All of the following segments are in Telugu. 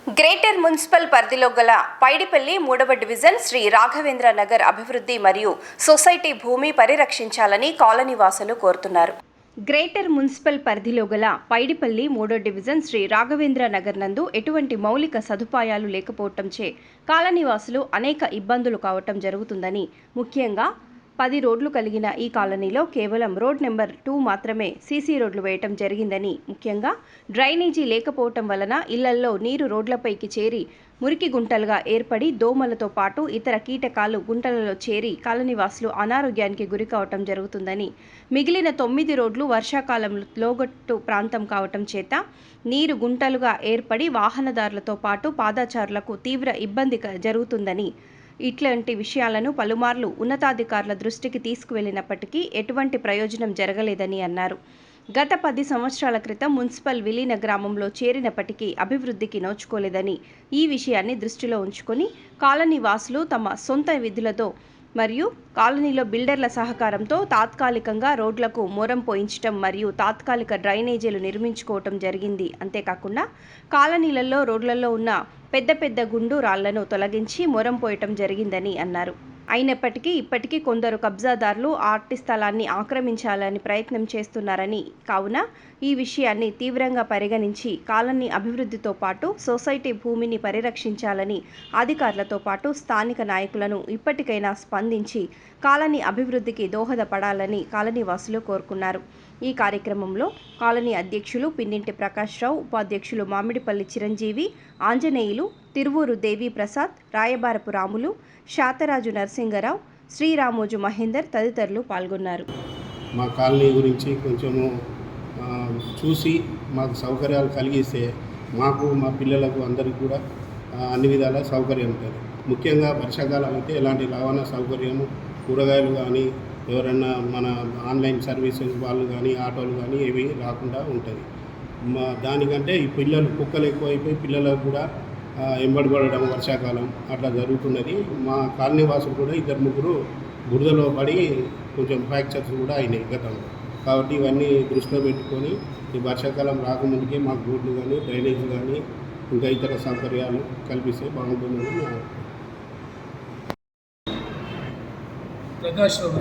గ్రేటర్ మున్సిపల్ పరిధిలో గల పైడిపల్లి 3వ డివిజన్ శ్రీ రాఘవేంద్ర నగర్ అభివృద్ధి మరియు సొసైటీ భూమి పరిరక్షించాలని కాలనీ వాసులు కోరుతున్నారు. గ్రేటర్ మున్సిపల్ పరిధిలో గల పైడిపల్లి 3వ డివిజన్ శ్రీ రాఘవేంద్ర నగర్ నందు ఎటువంటి మౌలిక సదుపాయాలు లేకపోవటంచే కాలనీ వాసులు అనేక ఇబ్బందులు కావటం జరుగుతుందని, ముఖ్యంగా 10 రోడ్లు కలిగిన ఈ కాలనీలో కేవలం రోడ్ నెంబర్ 2 మాత్రమే సీసీ రోడ్లు వేయటం జరిగిందని, ముఖ్యంగా డ్రైనేజీ లేకపోవటం వలన ఇళ్లల్లో నీరు రోడ్లపైకి చేరి మురికి గుంటలుగా ఏర్పడి దోమలతో పాటు ఇతర కీటకాలు గుంటలలో చేరి కాలనీవాసులు అనారోగ్యానికి గురి కావటం జరుగుతుందని, మిగిలిన 9 రోడ్లు వర్షాకాలంలో లోగట్టు ప్రాంతం కావటం చేత నీరు గుంటలుగా ఏర్పడి వాహనదారులతో పాటు పాదచారులకు తీవ్ర ఇబ్బంది జరుగుతుందని, ఇట్లాంటి విషయాలను పలుమార్లు ఉన్నతాధికారుల దృష్టికి తీసుకువెళ్లినప్పటికీ ఎటువంటి ప్రయోజనం జరగలేదని అన్నారు. గత 10 సంవత్సరాల క్రితం మున్సిపల్ విలీన గ్రామంలో చేరినప్పటికీ అభివృద్ధికి నోచుకోలేదని, ఈ విషయాన్ని దృష్టిలో ఉంచుకొని కాలనీ వాసులు తమ సొంత విధులతో మరియు కాలనీలో బిల్డర్ల సహకారంతో తాత్కాలికంగా రోడ్లకు మొరం పోయించడం మరియు తాత్కాలిక డ్రైనేజీలు నిర్మించుకోవటం జరిగింది. అంతేకాకుండా కాలనీలలో రోడ్లలో ఉన్న పెద్ద పెద్ద గుండు రాళ్లను తొలగించి మొరం పోయటం జరిగిందని అన్నారు. అయినప్పటికీ ఇప్పటికీ కొందరు కబ్జాదారులు ఆర్టి స్థలాన్ని ఆక్రమించాలని ప్రయత్నం చేస్తున్నారని, కావున ఈ విషయాన్ని తీవ్రంగా పరిగణించి కాలనీ అభివృద్ధితో పాటు సొసైటీ భూమిని పరిరక్షించాలని అధికారులతో పాటు స్థానిక నాయకులను ఇప్పటికైనా స్పందించి కాలనీ అభివృద్ధికి దోహదపడాలని కాలనీ వాసులు కోరుకున్నారు. ఈ కార్యక్రమంలో కాలనీ అధ్యక్షులు పిన్నింటి ప్రకాష్ రావు, ఉపాధ్యక్షులు మామిడిపల్లి చిరంజీవి, ఆంజనేయులు, తిరువూరు దేవి ప్రసాద్, రాయబారపు రాములు, శాతరాజు నరసింగరావు, శ్రీరామోజు మహేందర్ తదితరులు పాల్గొన్నారు. మా కాలనీ గురించి కొంచెము చూసి మాకు సౌకర్యాలు కలిగిస్తే మాకు మా పిల్లలకు అందరికీ కూడా అన్ని విధాల సౌకర్యం ఉంటుంది. ముఖ్యంగా వర్షాకాలం అయితే ఎలాంటి రవాణా సౌకర్యము, కూరగాయలు కానీ ఎవరన్నా మన ఆన్లైన్ సర్వీసెస్ వాళ్ళు కానీ ఆటోలు కానీ ఏవి రాకుండా ఉంటుంది. దానికంటే ఈ పిల్లలు కుక్కలు ఎక్కువైపోయి పిల్లలకు కూడా ఎంబడిపడడం వర్షాకాలం అట్లా జరుగుతున్నది. మా కాలనీ వాసులు కూడా 2-3 బురదలో పడి కొంచెం ఫ్రాక్చర్స్ కూడా అయినాయి గతంలో. కాబట్టి ఇవన్నీ దృష్టిలో పెట్టుకొని ఈ వర్షాకాలం రాకముందుకే మాకు రోడ్లు కానీ డ్రైనేజ్ కానీ ఇంకా ఇతర సౌకర్యాలు కల్పిస్తే బాగుంటుందని ప్రకాష్ రావు.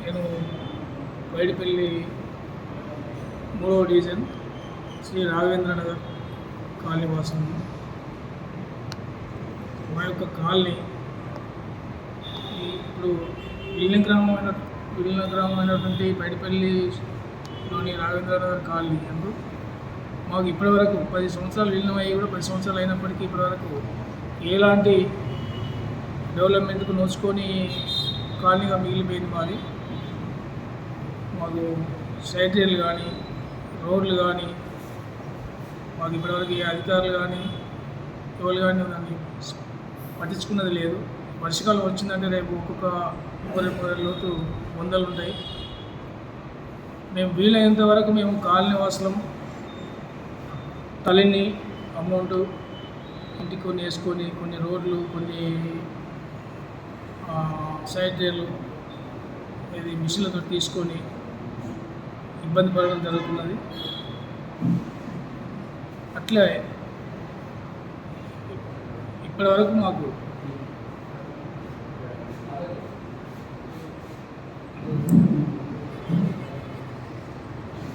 నేను పైడిపల్లి 3వ డివిజన్ శ్రీ రాఘవేంద్ర నగర్ కాలనీ వాసం. మా యొక్క కాలనీ ఇప్పుడు విలీన గ్రామం అయినటువంటి పైడిపల్లిలోని రాఘవేంద్ర నగర్ కాలనీ అందు మాకు ఇప్పటివరకు 10 సంవత్సరాలు విలీనం అయ్యి కూడా 10 సంవత్సరాలు అయినప్పటికీ ఇప్పటివరకు ఎలాంటి డెవలప్మెంట్కు నోచుకొని కాలనీగా మిగిలిపోయింది మాది. మాకు సైడ్లు కానీ రోడ్లు కానీ మాకు ఇప్పటివరకు ఏ అధికారులు కానీ ఎవరు కానీ దాన్ని పట్టించుకున్నది లేదు. వర్షాకాలం వచ్చిందంటే రేపు ఒక్కొక్క 30 లోతు వందలు ఉంటాయి. మేము వీలైనంత వరకు మేము కాలనీ వాసులం తల్లిని అమౌంట్ ఇంటికి కొన్ని వేసుకొని కొన్ని రోడ్లు కొన్ని సైడ్ రైలు ఇది మిషన్లతో తీసుకొని ఇబ్బంది పడడం జరుగుతున్నది. అట్లే ఇప్పటి వరకు మాకు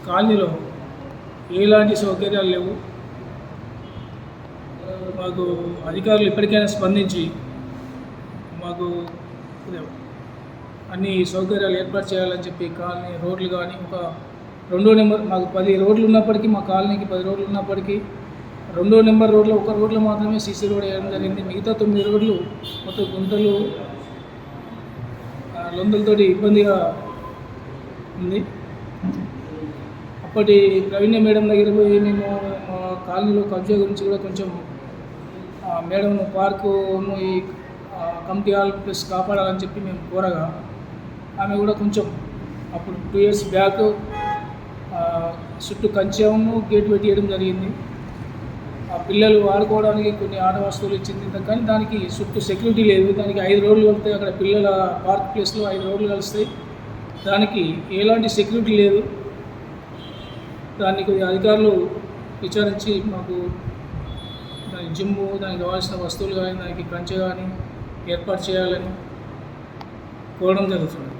కాలనీలో ఎలాంటి సౌకర్యాలు లేవు. మాకు అధికారులు ఇప్పటికైనా స్పందించి మాకు అన్ని సౌకర్యాలు ఏర్పాటు చేయాలని చెప్పి కాలనీ రోడ్లు కానీ ఒక 2వ నెంబర్ మాకు 10 రోడ్లు ఉన్నప్పటికీ మా కాలనీకి 10 రోడ్లు ఉన్నప్పటికీ 2వ నెంబర్ రోడ్లో ఒక రోడ్లో మాత్రమే సీసీ రోడ్ వేయడం జరిగింది. మిగతా 9 రోడ్లు మొత్తం గుంటలు లొందలతోటి ఇబ్బందిగా ఉంది. అప్పటి ప్రవీణ్య మేడం దగ్గర పోయి మేము మా కాలనీలో కబ్జా గురించి కూడా కొంచెం మేడం పార్కును ఈ కమిటీ హాల్ ప్లస్ కాపాడాలని చెప్పి మేము కోరగా ఆమె కూడా కొంచెం అప్పుడు 2 years బ్యాక్ చుట్టూ కంచెను గేట్ పెట్టేయడం జరిగింది. ఆ పిల్లలు ఆడుకోవడానికి కొన్ని ఆట వస్తువులు ఇచ్చింది, కానీ దానికి చుట్టూ సెక్యూరిటీ లేదు. దానికి 5 రోడ్లు కలిపితే అక్కడ పిల్లల పార్క్ ప్లేస్లో 5 రోడ్లు కలుస్తాయి. దానికి ఎలాంటి సెక్యూరిటీ లేదు. దాన్ని కొద్దిగా అధికారులు విచారించి మాకు దాన్ని జిమ్ము, దానికి కావాల్సిన వస్తువులు కానీ, దానికి కంచె కానీ ఏర్పాటు చేయాలని కోరడం జరుగుతుంది.